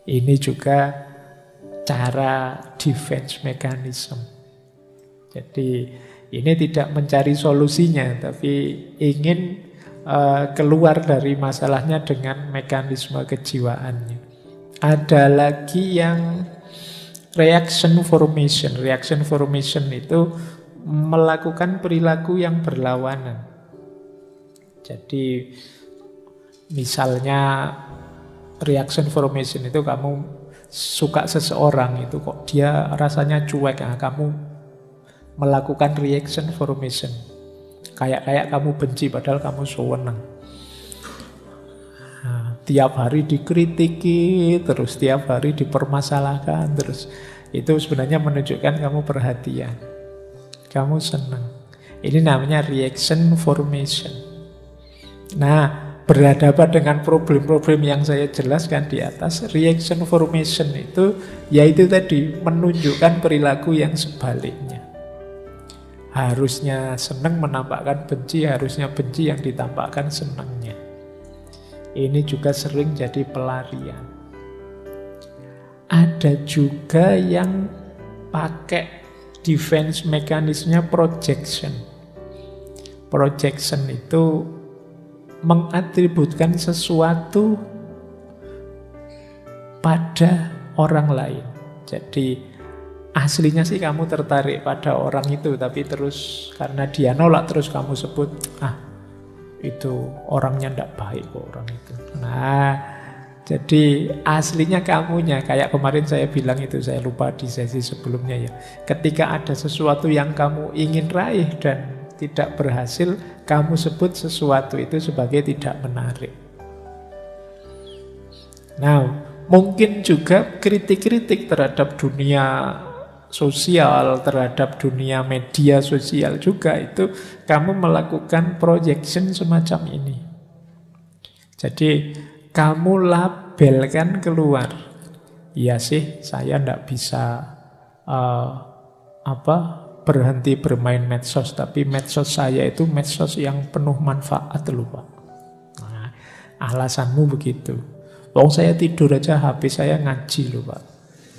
Ini juga cara defense mechanism. Jadi ini tidak mencari solusinya, tapi ingin keluar dari masalahnya dengan mekanisme kejiwaannya. Ada lagi yang reaction formation. Reaction formation itu melakukan perilaku yang berlawanan. Jadi misalnya reaction formation itu kamu suka seseorang itu kok dia rasanya cuek, kamu melakukan reaction formation. Kayak kamu benci padahal kamu seneng. Tiap hari dikritiki, terus tiap hari dipermasalahkan, terus itu sebenarnya menunjukkan kamu perhatian, kamu senang. Ini namanya reaction formation. Nah, berhadapan dengan problem-problem yang saya jelaskan di atas, reaction formation itu yaitu tadi menunjukkan perilaku yang sebaliknya. Harusnya senang menampakkan benci, harusnya benci yang ditampakkan senangnya. Ini juga sering jadi pelarian. Ada juga yang pakai defense mekanismenya projection. Projection itu mengatributkan sesuatu pada orang lain. Jadi aslinya sih kamu tertarik pada orang itu, tapi terus karena dia nolak terus kamu sebut, itu orangnya ndak baik kok orang itu. Nah, jadi aslinya kamunya, kayak kemarin saya bilang itu, saya lupa di sesi sebelumnya ya. Ketika ada sesuatu yang kamu ingin raih dan tidak berhasil, kamu sebut sesuatu itu sebagai tidak menarik. Nah, mungkin juga kritik-kritik terhadap dunia sosial, terhadap dunia media sosial juga itu kamu melakukan projection semacam ini. Jadi kamu labelkan keluar, iya sih saya tidak bisa berhenti bermain medsos, tapi medsos saya itu medsos yang penuh manfaat loh Pak. Nah, alasanmu begitu. Wong saya tidur aja HP saya ngaji loh Pak.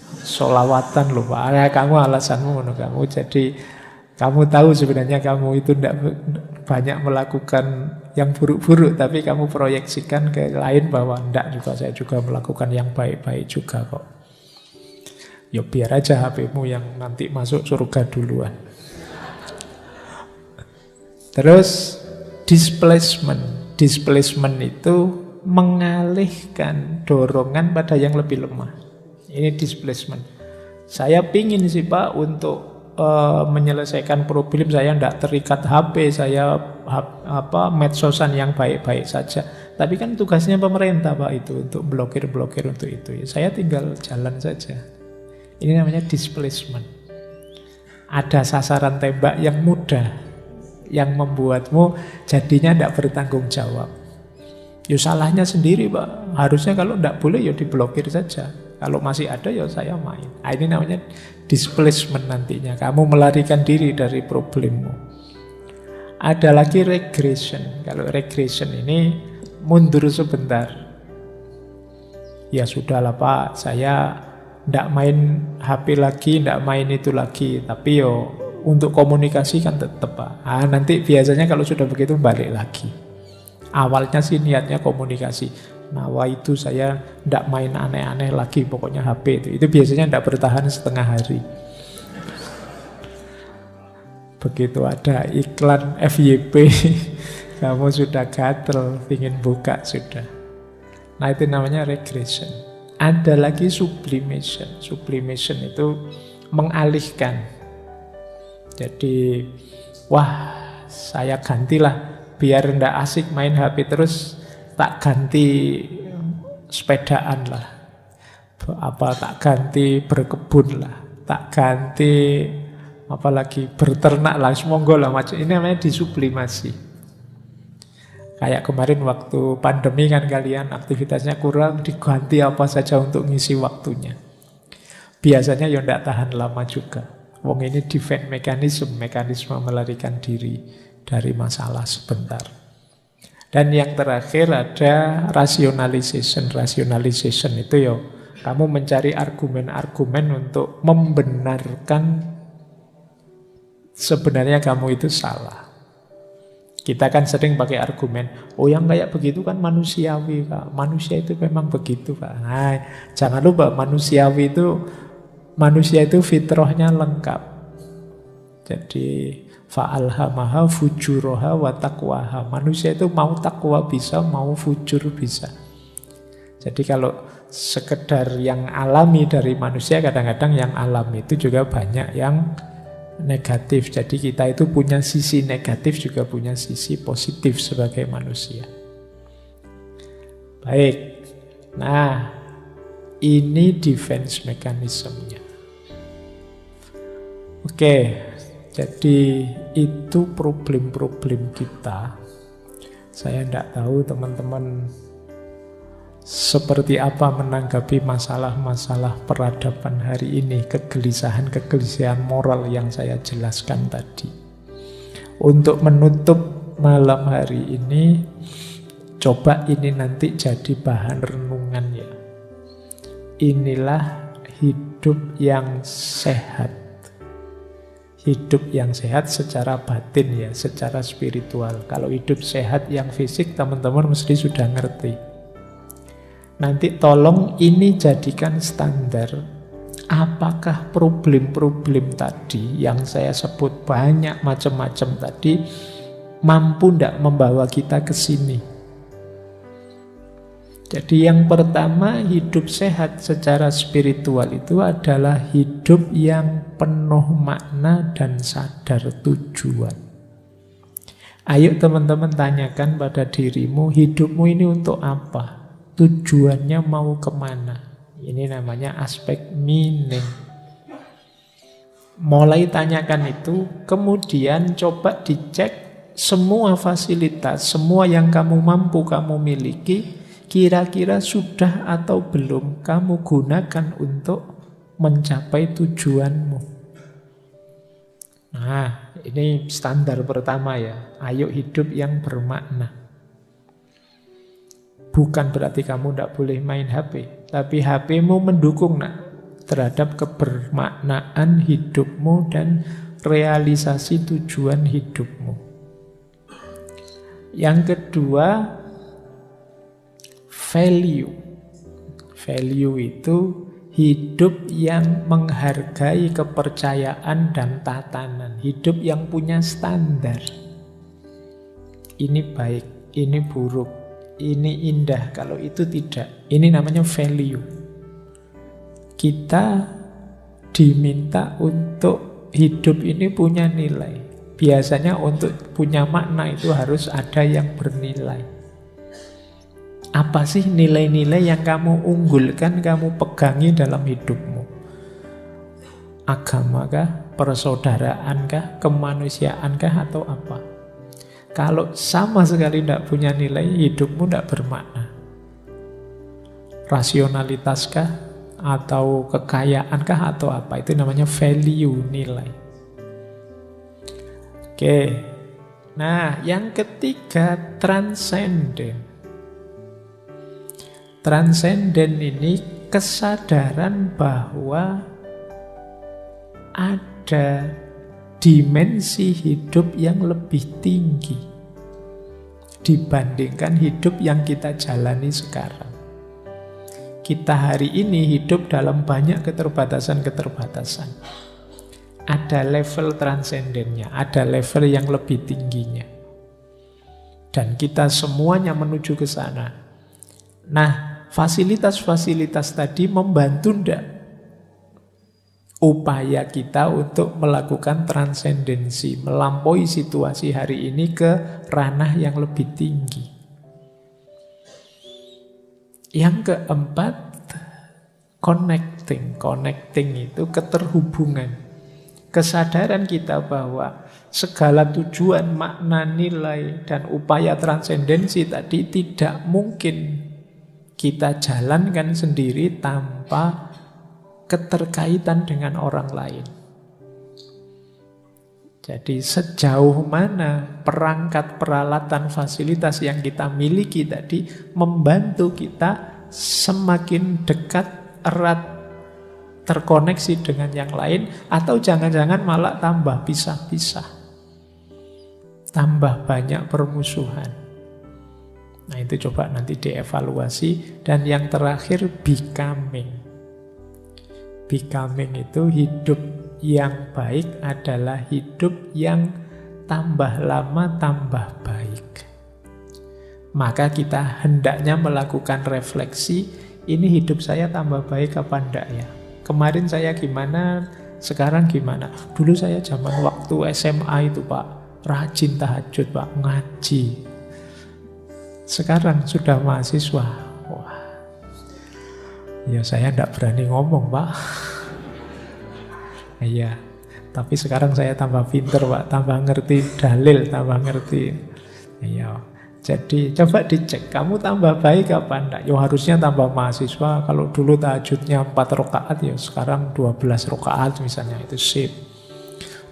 Solawatan loh Pak. Kamu alasanmu menurut kamu. Jadi kamu tahu sebenarnya kamu itu tidak banyak melakukan yang buruk-buruk, tapi kamu proyeksikan ke lain bahwa tidak juga, saya juga melakukan yang baik-baik juga kok. Ya biar aja HP-mu yang nanti masuk surga duluan. Terus displacement. Displacement itu mengalihkan dorongan pada yang lebih lemah. Ini displacement. Saya pingin sih Pak untuk menyelesaikan problem, saya tidak terikat HP, saya medsosan yang baik-baik saja. Tapi kan tugasnya pemerintah Pak itu untuk blokir-blokir untuk itu. Saya tinggal jalan saja. Ini namanya displacement. Ada sasaran tembak yang mudah, yang membuatmu jadinya tidak bertanggung jawab. Ya salahnya sendiri Pak. Harusnya kalau tidak boleh ya diblokir saja. Kalau masih ada ya saya main. Ini namanya displacement nantinya. Kamu melarikan diri dari problemmu. Ada lagi regression. Kalau regression ini mundur sebentar. Ya sudahlah Pak, saya tidak main HP lagi, tidak main itu lagi. Tapi yo untuk komunikasi kan tetap Pak. Nanti biasanya kalau sudah begitu balik lagi. Awalnya sih niatnya komunikasi. Nah, itu saya tidak main aneh-aneh lagi, pokoknya HP itu. Itu biasanya tidak bertahan setengah hari. Begitu ada iklan FYP, kamu sudah gatel, ingin buka sudah. Nah, itu namanya regression. Ada lagi sublimation. Sublimation itu mengalihkan. Jadi, wah, saya gantilah biar tidak asik main HP terus. Tak ganti sepedaan lah, tak ganti berkebun lah, tak ganti apalagi berternak lah, semonggo lah macam ini namanya disublimasi. Kayak kemarin waktu pandemi kan kalian aktivitasnya kurang, diganti apa saja untuk ngisi waktunya. Biasanya ya tidak tahan lama juga. Wong ini defense mekanisme melarikan diri dari masalah sebentar. Dan yang terakhir ada rationalization. Rationalization itu ya Kamu mencari argumen-argumen untuk membenarkan sebenarnya kamu itu salah. Kita kan sering pakai argumen, oh yang kayak begitu kan manusiawi Pak. Manusia itu memang begitu Pak. Nah, jangan lupa manusia itu fitrahnya lengkap. Jadi fa'alhamaha fujuroha wa taqwaha. Manusia itu mau takwa bisa, mau fujur bisa. Jadi kalau sekedar yang alami dari manusia, kadang-kadang yang alami itu juga banyak yang negatif. Jadi kita itu punya sisi negatif, juga punya sisi positif sebagai manusia. Baik. Nah, ini defense mekanismenya. Oke, jadi itu problem-problem kita. Saya tidak tahu teman-teman seperti apa menanggapi masalah-masalah peradaban hari ini, kegelisahan-kegelisahan moral yang saya jelaskan tadi. Untuk menutup malam hari ini, coba ini nanti jadi bahan renungan ya. Inilah hidup yang sehat. Hidup yang sehat secara batin ya, secara spiritual. Kalau hidup sehat yang fisik, teman-teman mesti sudah ngerti. Nanti tolong ini jadikan standar. Apakah problem-problem tadi yang saya sebut banyak macam-macam tadi mampu tidak membawa kita ke sini? Jadi yang pertama, hidup sehat secara spiritual itu adalah hidup yang penuh makna dan sadar tujuan. Ayo teman-teman tanyakan pada dirimu, hidupmu ini untuk apa? Tujuannya mau kemana? Ini namanya aspek meaning. Mulai tanyakan itu, kemudian coba dicek semua fasilitas, semua yang kamu mampu kamu miliki, kira-kira sudah atau belum kamu gunakan untuk mencapai tujuanmu. Nah, ini standar pertama ya. Ayo hidup yang bermakna. Bukan berarti kamu tidak boleh main HP, tapi HP-mu mendukung terhadap kebermaknaan hidupmu dan realisasi tujuan hidupmu. Yang kedua, value. Value itu hidup yang menghargai kepercayaan dan tatanan, hidup yang punya standar. Ini baik, ini buruk, ini indah, kalau itu tidak. Ini namanya value. Kita diminta untuk hidup ini punya nilai. Biasanya untuk punya makna itu harus ada yang bernilai. Apa sih nilai-nilai yang kamu unggulkan, kamu pegangi dalam hidupmu? Agama kah? Persaudaraan kah? Kemanusiaan kah? Atau apa? Kalau sama sekali tidak punya nilai, hidupmu tidak bermakna. Rasionalitas kah? Atau kekayaan kah? Atau apa? Itu namanya value, nilai. Oke. Nah, yang ketiga, transenden. Transenden ini kesadaran bahwa ada dimensi hidup yang lebih tinggi dibandingkan hidup yang kita jalani sekarang. Kita hari ini hidup dalam banyak keterbatasan-keterbatasan. Ada level transendennya, ada level yang lebih tingginya. Dan kita semuanya menuju ke sana. Nah, fasilitas-fasilitas tadi membantu ndak upaya kita untuk melakukan transendensi, melampaui situasi hari ini ke ranah yang lebih tinggi. Yang keempat, connecting. Connecting itu keterhubungan. Kesadaran kita bahwa segala tujuan, makna, nilai, dan upaya transendensi tadi tidak mungkin kita jalankan sendiri tanpa keterkaitan dengan orang lain. Jadi sejauh mana perangkat, peralatan, fasilitas yang kita miliki tadi membantu kita semakin dekat erat terkoneksi dengan yang lain, atau jangan-jangan malah tambah pisah-pisah, tambah banyak permusuhan. Nah itu coba nanti dievaluasi. Dan yang terakhir, becoming. Becoming itu hidup yang baik adalah hidup yang tambah lama tambah baik. Maka kita hendaknya melakukan refleksi, ini hidup saya tambah baik apa enggak ya? Kemarin saya gimana, sekarang gimana? Dulu saya zaman waktu SMA itu Pak, rajin tahajud Pak, ngaji. Sekarang sudah mahasiswa, wah, ya saya enggak berani ngomong Pak. Iya, tapi sekarang saya tambah pinter Pak, tambah ngerti dalil, tambah ngerti. Iya. Jadi coba dicek, kamu tambah baik apa enggak? Ya harusnya tambah mahasiswa. Kalau dulu tahajudnya 4 rakaat, ya sekarang 12 rakaat misalnya, itu sip.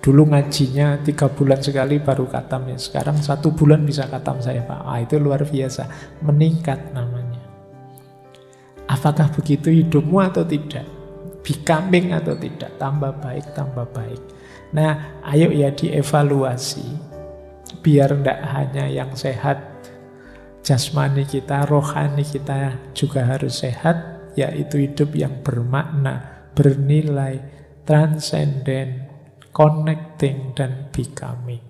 Dulu ngajinya 3 bulan sekali baru khatam, ya sekarang 1 bulan bisa khatam saya Pak. Itu luar biasa, meningkat namanya. Apakah begitu hidupmu atau tidak? Becoming atau tidak? Tambah baik, tambah baik. Nah ayo ya dievaluasi, biar enggak hanya yang sehat jasmani kita, rohani kita juga harus sehat, yaitu hidup yang bermakna, bernilai, transenden, connecting, dan becoming.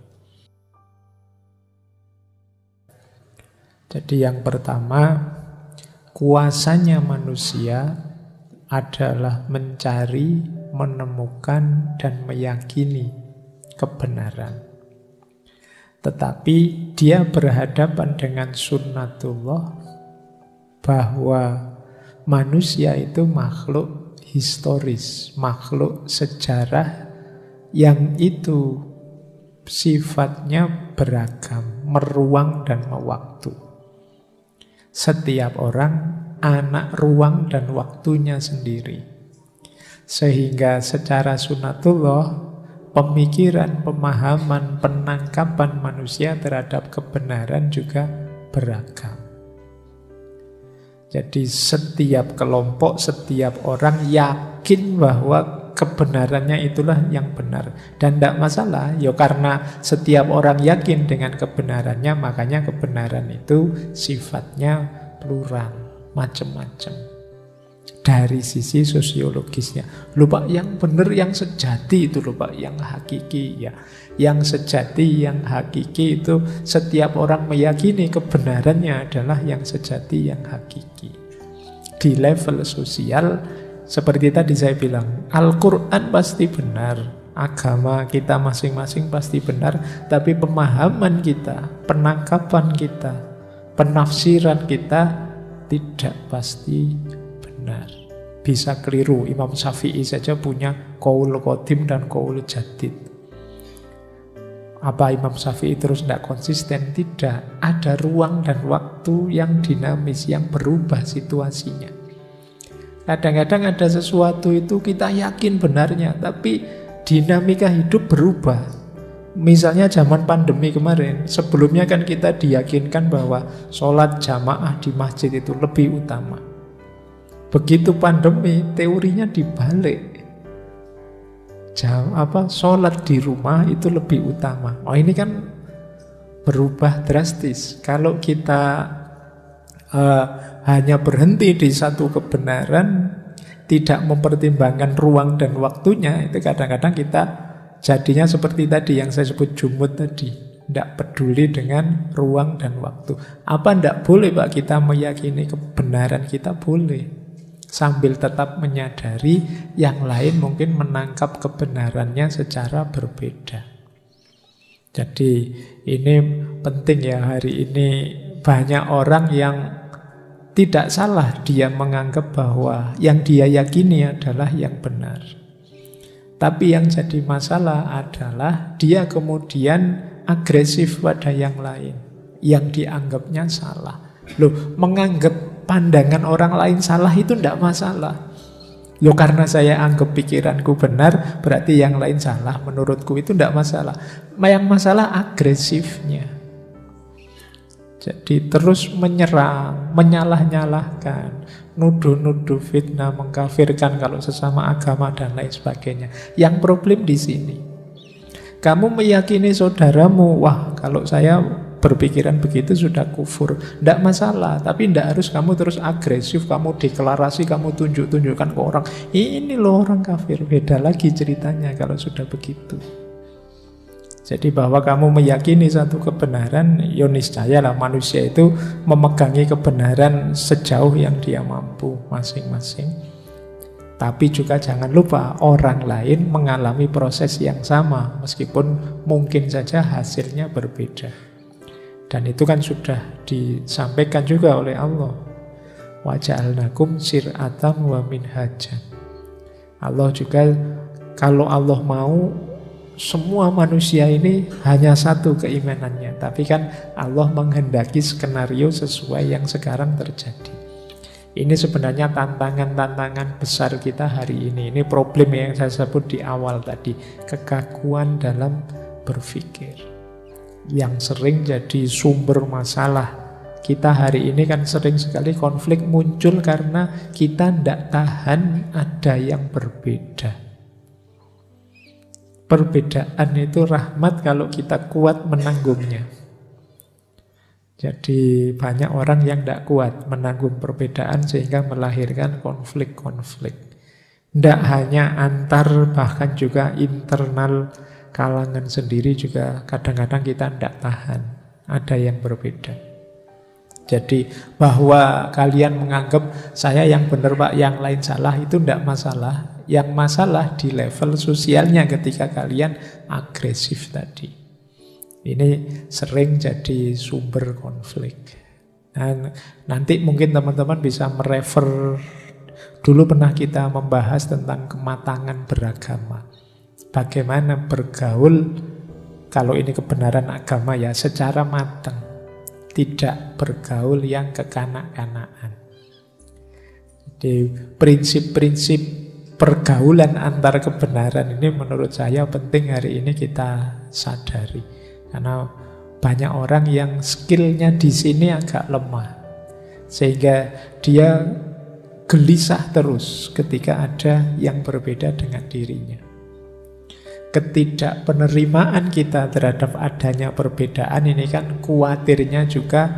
Jadi yang pertama, kuasanya manusia adalah mencari, menemukan, dan meyakini kebenaran. Tetapi dia berhadapan dengan sunnatullah, bahwa manusia itu makhluk historis, makhluk sejarah yang itu sifatnya beragam, meruang dan mewaktu. Setiap orang anak ruang dan waktunya sendiri. Sehingga secara sunnatullah, pemikiran, pemahaman, penangkapan manusia terhadap kebenaran juga beragam. Jadi setiap kelompok, setiap orang yakin bahwa kebenarannya itulah yang benar. Dan tidak masalah, ya karena setiap orang yakin dengan kebenarannya, makanya kebenaran itu sifatnya plural, macam-macam. Dari sisi sosiologisnya, loh Pak, yang benar, yang sejati itu loh Pak, yang hakiki ya. Yang sejati, yang hakiki itu setiap orang meyakini kebenarannya adalah yang sejati, yang hakiki. Di level sosial, seperti tadi saya bilang, Al-Quran pasti benar, agama kita masing-masing pasti benar, tapi pemahaman kita, penangkapan kita, penafsiran kita tidak pasti benar. Bisa keliru. Imam Syafi'i saja punya qaul qadim dan qaul jadid. Apa Imam Syafi'i terus tidak konsisten? Tidak. Ada ruang dan waktu yang dinamis, yang berubah situasinya. Kadang-kadang ada sesuatu itu kita yakin benarnya, tapi dinamika hidup berubah. Misalnya zaman pandemi kemarin, sebelumnya kan kita diyakinkan bahwa sholat jamaah di masjid itu lebih utama. Begitu pandemi, teorinya dibalik. Sholat di rumah itu lebih utama. Oh ini kan berubah drastis. Kalau kita hanya berhenti di satu kebenaran, tidak mempertimbangkan ruang dan waktunya, itu kadang-kadang kita jadinya seperti tadi yang saya sebut jumud tadi. Tidak peduli dengan ruang dan waktu. Apa tidak boleh Pak kita meyakini kebenaran kita? Boleh. Sambil tetap menyadari yang lain mungkin menangkap kebenarannya secara berbeda. Jadi ini penting ya, hari ini banyak orang yang tidak salah dia menganggap bahwa yang dia yakini adalah yang benar. Tapi yang jadi masalah adalah dia kemudian agresif pada yang lain, yang dianggapnya salah. Loh, menganggap pandangan orang lain salah itu tidak masalah. Loh, karena saya anggap pikiranku benar, berarti yang lain salah. Menurutku itu tidak masalah. Yang masalah agresifnya. Jadi terus menyerang, menyalah-nyalahkan, nuduh-nuduh, fitnah, mengkafirkan kalau sesama agama dan lain sebagainya. Yang problem di sini, kamu meyakini saudaramu, wah kalau saya berpikiran begitu sudah kufur. Tidak masalah, tapi tidak harus kamu terus agresif, kamu deklarasi, kamu tunjuk-tunjukkan ke orang, ini loh orang kafir. Beda lagi ceritanya kalau sudah begitu. Jadi bahwa kamu meyakini satu kebenaran, ya niscayalah manusia itu memegangi kebenaran sejauh yang dia mampu masing-masing. Tapi juga jangan lupa orang lain mengalami proses yang sama, meskipun mungkin saja hasilnya berbeda. Dan itu kan sudah disampaikan juga oleh Allah. Wa ja'alnakum sir'atan wa minhajan. Allah juga, kalau Allah mau, semua manusia ini hanya satu keimanannya. Tapi kan Allah menghendaki skenario sesuai yang sekarang terjadi. Ini sebenarnya tantangan-tantangan besar kita hari ini. Ini problem yang saya sebut di awal tadi. Kekakuan dalam berpikir, yang sering jadi sumber masalah. Kita hari ini kan sering sekali konflik muncul karena kita tidak tahan ada yang berbeda. Perbedaan itu rahmat kalau kita kuat menanggungnya. Jadi banyak orang yang tidak kuat menanggung perbedaan sehingga melahirkan konflik-konflik. Tidak hanya antar, bahkan juga internal kalangan sendiri juga kadang-kadang kita tidak tahan. Ada yang berbeda. Jadi bahwa kalian menganggap saya yang benar Pak, yang lain salah, itu tidak masalah. Yang masalah di level sosialnya ketika kalian agresif tadi. Ini sering jadi sumber konflik. Dan nanti mungkin teman-teman bisa merefer, dulu pernah kita membahas tentang kematangan beragama. Bagaimana bergaul, kalau ini kebenaran agama ya, secara matang. Tidak bergaul yang kekanak-kanakan. Jadi prinsip-prinsip pergaulan antar kebenaran ini menurut saya penting hari ini kita sadari. Karena banyak orang yang skillnya di sini agak lemah. Sehingga dia gelisah terus ketika ada yang berbeda dengan dirinya. Ketidakpenerimaan kita terhadap adanya perbedaan ini kan khawatirnya juga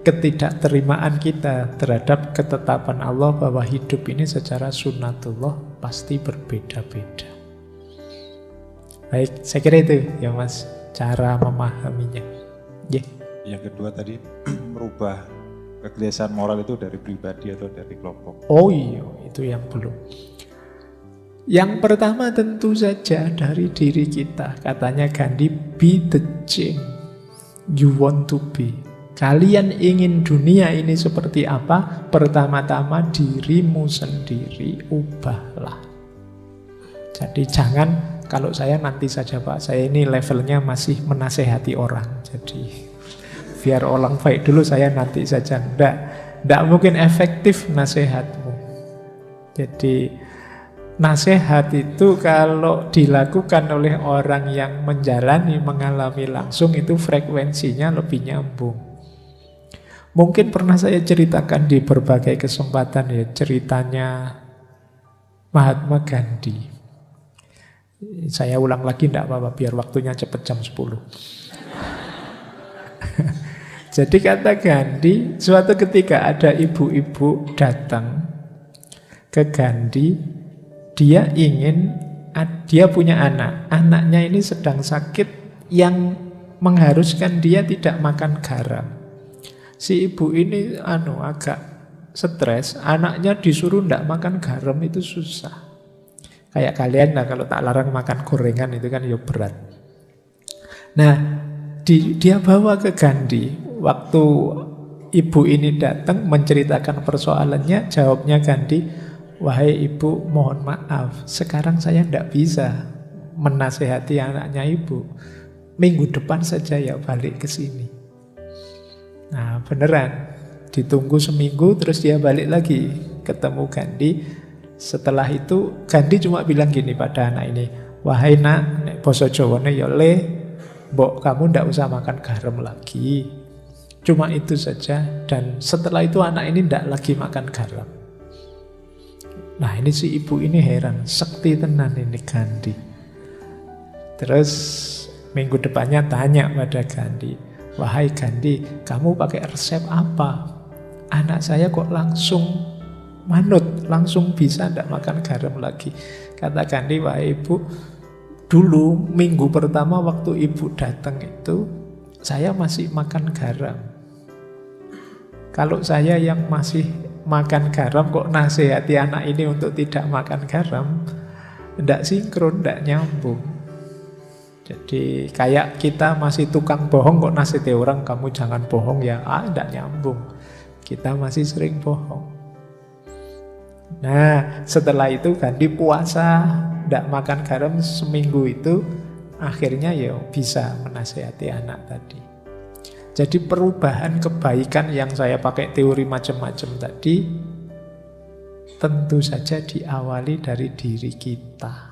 ketidakterimaan kita terhadap ketetapan Allah bahwa hidup ini secara sunnatullah pasti berbeda-beda. Baik, saya kira itu ya Mas, cara memahaminya. Yeah. Yang kedua tadi merubah kegelisahan moral itu dari pribadi atau dari kelompok. Oh iya, itu yang belum. Yang pertama tentu saja dari diri kita. Katanya Gandhi, be the change you want to be. Kalian ingin dunia ini seperti apa? Pertama-tama dirimu sendiri ubahlah. Jadi jangan, kalau saya nanti saja Pak, saya ini levelnya masih menasehati orang. Jadi biar orang baik dulu, saya nanti saja. Tidak mungkin efektif nasihatmu. Jadi nasihat itu kalau dilakukan oleh orang yang menjalani, mengalami langsung, itu frekuensinya lebih nyambung. Mungkin pernah saya ceritakan di berbagai kesempatan ya, ceritanya Mahatma Gandhi. Saya ulang lagi tidak apa-apa, biar waktunya cepat jam 10. Jadi kata Gandhi, suatu ketika ada ibu-ibu datang ke Gandhi. Dia punya anak. Anaknya ini sedang sakit yang mengharuskan dia tidak makan garam. Si ibu ini agak stres, anaknya disuruh tidak makan garam itu susah. Kayak kalian lah kalau tak larang makan gorengan itu kan ya berat. Nah, dia bawa ke Gandhi. Waktu ibu ini datang menceritakan persoalannya, jawabnya Gandhi, wahai ibu, mohon maaf, sekarang saya tidak bisa menasehati anaknya ibu. Minggu depan saja ya balik ke sini. Nah beneran, ditunggu seminggu terus dia balik lagi ketemu Gandhi. Setelah itu Gandhi cuma bilang gini pada anak ini, wahai nak, nek basa Jawane ya le, mbok kamu tidak usah makan garam lagi. Cuma itu saja. Dan setelah itu anak ini tidak lagi makan garam. Nah ini si ibu ini heran, sekti tenan ini Gandhi. Terus minggu depannya tanya pada Gandhi, wahai Gandhi, kamu pakai resep apa? Anak saya kok langsung manut, langsung bisa tidak makan garam lagi. Kata Gandhi, wahai ibu, dulu minggu pertama waktu ibu datang itu saya masih makan garam. Kalau saya yang masih makan garam kok nasihati anak ini untuk tidak makan garam, tidak sinkron, tidak nyambung. Jadi kayak kita masih tukang bohong kok nasihati orang kamu jangan bohong ya, tidak nyambung. Kita masih sering bohong. Nah setelah itu Gandhi puasa, tidak makan garam seminggu itu, akhirnya ya bisa menasihati anak tadi. Jadi perubahan kebaikan yang saya pakai teori macam-macam tadi tentu saja diawali dari diri kita.